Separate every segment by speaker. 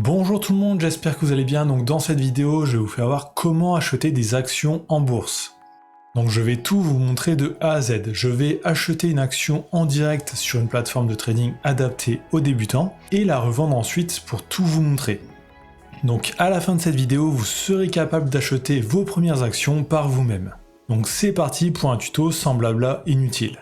Speaker 1: Bonjour tout le monde, j'espère que vous allez bien. Donc dans cette vidéo, je vais vous faire voir comment acheter des actions en bourse. Donc je vais tout vous montrer de A à Z. Je vais acheter une action en direct sur une plateforme de trading adaptée aux débutants et la revendre ensuite pour tout vous montrer. Donc à la fin de cette vidéo, vous serez capable d'acheter vos premières actions par vous-même. Donc c'est parti pour un tuto sans blabla inutile.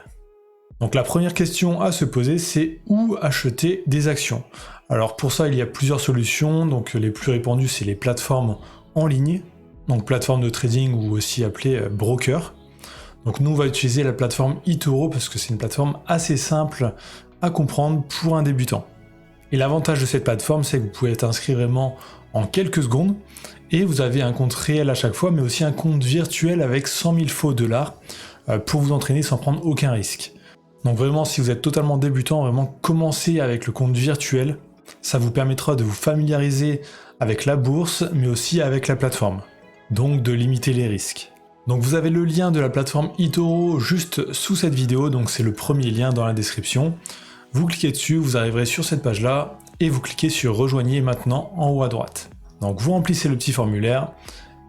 Speaker 1: Donc la première question à se poser, c'est où acheter des actions. Alors pour ça, il y a plusieurs solutions. Donc les plus répandues, c'est les plateformes en ligne, donc plateformes de trading ou aussi appelées broker. Donc nous, on va utiliser la plateforme eToro parce que c'est une plateforme assez simple à comprendre pour un débutant. Et l'avantage de cette plateforme, c'est que vous pouvez être inscrit vraiment en quelques secondes et vous avez un compte réel à chaque fois, mais aussi un compte virtuel avec 100 000 faux dollars pour vous entraîner sans prendre aucun risque. Donc vraiment, si vous êtes totalement débutant, vraiment commencez avec le compte virtuel. Ça vous permettra de vous familiariser avec la bourse, mais aussi avec la plateforme. Donc de limiter les risques. Donc vous avez le lien de la plateforme eToro juste sous cette vidéo, donc c'est le premier lien dans la description. Vous cliquez dessus, vous arriverez sur cette page-là, et vous cliquez sur Rejoignez maintenant en haut à droite. Donc vous remplissez le petit formulaire,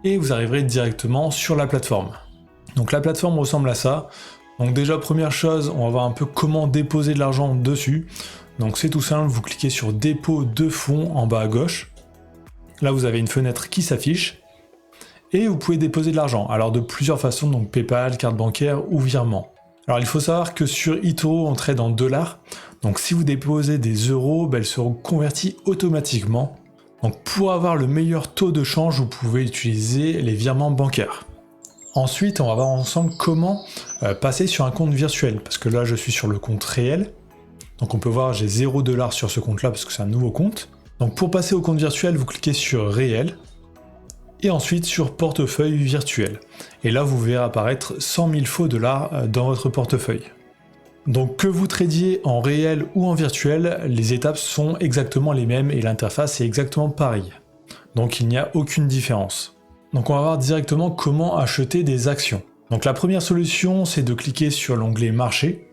Speaker 1: et vous arriverez directement sur la plateforme. Donc la plateforme ressemble à ça. Donc déjà, première chose, on va voir un peu comment déposer de l'argent dessus. Donc c'est tout simple, vous cliquez sur dépôt de fonds en bas à gauche. Là, vous avez une fenêtre qui s'affiche. Et vous pouvez déposer de l'argent. Alors de plusieurs façons, donc PayPal, carte bancaire ou virement. Alors il faut savoir que sur eToro, on trade en dollars. Donc si vous déposez des euros, elles seront convertis automatiquement. Donc pour avoir le meilleur taux de change, vous pouvez utiliser les virements bancaires. Ensuite, on va voir ensemble comment passer sur un compte virtuel, parce que là, je suis sur le compte réel. Donc on peut voir, j'ai 0 $ sur ce compte-là, parce que c'est un nouveau compte. Donc pour passer au compte virtuel, vous cliquez sur réel, et ensuite sur portefeuille virtuel. Et là, vous verrez apparaître 100 000 faux dollars dans votre portefeuille. Donc que vous tradiez en réel ou en virtuel, les étapes sont exactement les mêmes, et l'interface est exactement pareille. Donc il n'y a aucune différence. Donc on va voir directement comment acheter des actions. Donc la première solution, c'est de cliquer sur l'onglet marché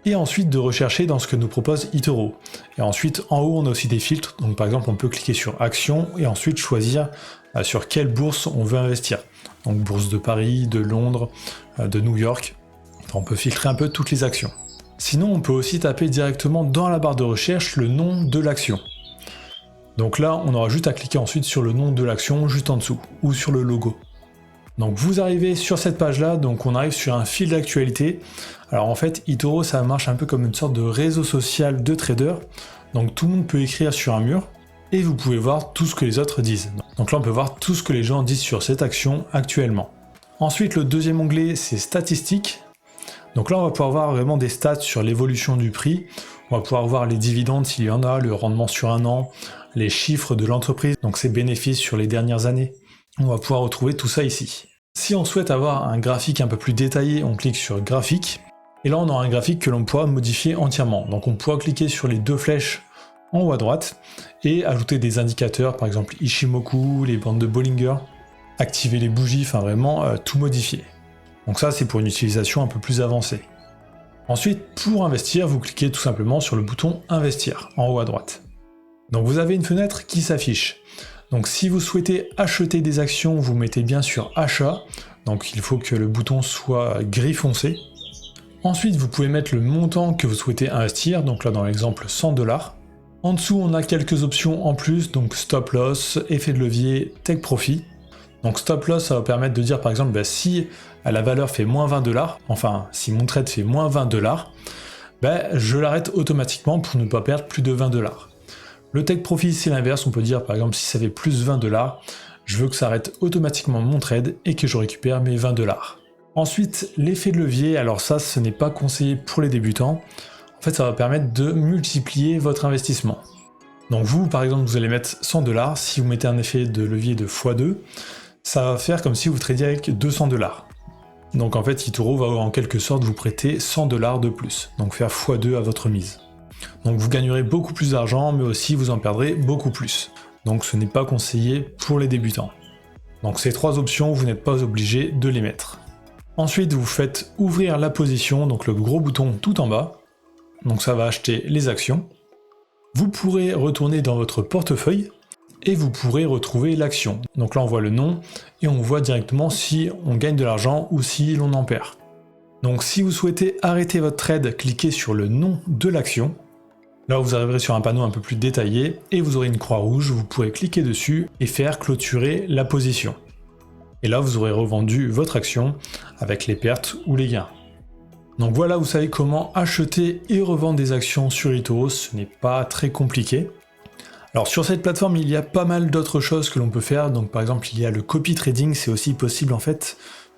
Speaker 1: et ensuite de rechercher dans ce que nous propose eToro. Et ensuite en haut on a aussi des filtres, donc par exemple on peut cliquer sur actions et ensuite choisir sur quelle bourse on veut investir. Donc bourse de Paris, de Londres, de New York. On peut filtrer un peu toutes les actions. Sinon on peut aussi taper directement dans la barre de recherche le nom de l'action. Donc là, on aura juste à cliquer ensuite sur le nom de l'action juste en dessous, ou sur le logo. Donc vous arrivez sur cette page-là, donc on arrive sur un fil d'actualité. Alors en fait, eToro, ça marche un peu comme une sorte de réseau social de traders. Donc tout le monde peut écrire sur un mur, et vous pouvez voir tout ce que les autres disent. Donc là, on peut voir tout ce que les gens disent sur cette action actuellement. Ensuite, le deuxième onglet, c'est statistiques. Donc là, on va pouvoir voir vraiment des stats sur l'évolution du prix. On va pouvoir voir les dividendes s'il y en a, le rendement sur un an, les chiffres de l'entreprise, donc ses bénéfices sur les dernières années. On va pouvoir retrouver tout ça ici. Si on souhaite avoir un graphique un peu plus détaillé, on clique sur graphique. Et là, on aura un graphique que l'on pourra modifier entièrement. Donc on pourra cliquer sur les deux flèches en haut à droite et ajouter des indicateurs, par exemple Ishimoku, les bandes de Bollinger, activer les bougies, enfin vraiment tout modifier. Donc ça, c'est pour une utilisation un peu plus avancée. Ensuite, pour investir, vous cliquez tout simplement sur le bouton investir en haut à droite. Donc vous avez une fenêtre qui s'affiche. Donc si vous souhaitez acheter des actions, vous mettez bien sur achat. Donc il faut que le bouton soit gris foncé. Ensuite, vous pouvez mettre le montant que vous souhaitez investir. Donc là, dans l'exemple, 100 $. En dessous, on a quelques options en plus. Donc stop loss, effet de levier, take profit. Donc stop loss, ça va permettre de dire par exemple, si la valeur fait moins 20 $, enfin si mon trade fait moins 20 $, je l'arrête automatiquement pour ne pas perdre plus de 20 $. Le take profit, c'est l'inverse, on peut dire par exemple si ça fait plus 20 $, je veux que ça arrête automatiquement mon trade et que je récupère mes 20 $. Ensuite, l'effet de levier, alors ça, ce n'est pas conseillé pour les débutants. En fait, ça va permettre de multiplier votre investissement. Donc vous, par exemple, vous allez mettre 100 $, si vous mettez un effet de levier de x2, ça va faire comme si vous tradiez avec 200 $. Donc en fait, eToro va en quelque sorte vous prêter 100 $ de plus, donc faire x2 à votre mise. Donc vous gagnerez beaucoup plus d'argent, mais aussi vous en perdrez beaucoup plus. Donc ce n'est pas conseillé pour les débutants. Donc ces trois options, vous n'êtes pas obligé de les mettre. Ensuite, vous faites ouvrir la position, donc le gros bouton tout en bas. Donc ça va acheter les actions. Vous pourrez retourner dans votre portefeuille et vous pourrez retrouver l'action. Donc là on voit le nom et on voit directement si on gagne de l'argent ou si l'on en perd. Donc si vous souhaitez arrêter votre trade, cliquez sur le nom de l'action. Là vous arriverez sur un panneau un peu plus détaillé et vous aurez une croix rouge, vous pourrez cliquer dessus et faire clôturer la position. Et là vous aurez revendu votre action avec les pertes ou les gains. Donc voilà, vous savez comment acheter et revendre des actions sur eToro, ce n'est pas très compliqué. Alors sur cette plateforme, il y a pas mal d'autres choses que l'on peut faire. Donc par exemple, il y a le copy trading, c'est aussi possible en fait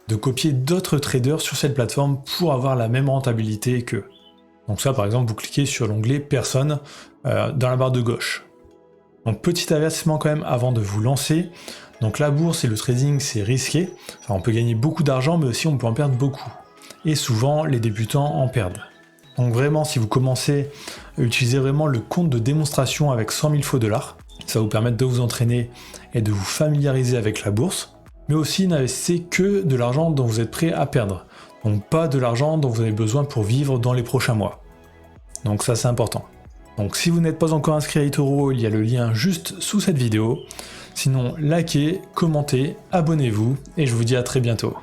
Speaker 1: de copier d'autres traders sur cette plateforme pour avoir la même rentabilité qu'eux. Donc ça par exemple, vous cliquez sur l'onglet personne dans la barre de gauche. Donc petit avertissement quand même avant de vous lancer. Donc la bourse et le trading c'est risqué. Enfin, on peut gagner beaucoup d'argent mais aussi on peut en perdre beaucoup. Et souvent les débutants en perdent. Donc vraiment si vous commencez à utiliser vraiment le compte de démonstration avec 100 000 faux dollars, ça va vous permettre de vous entraîner et de vous familiariser avec la bourse, mais aussi n'investissez que de l'argent dont vous êtes prêt à perdre, donc pas de l'argent dont vous avez besoin pour vivre dans les prochains mois. Donc ça c'est important. Donc si vous n'êtes pas encore inscrit à eToro, il y a le lien juste sous cette vidéo. Sinon likez, commentez, abonnez-vous et je vous dis à très bientôt.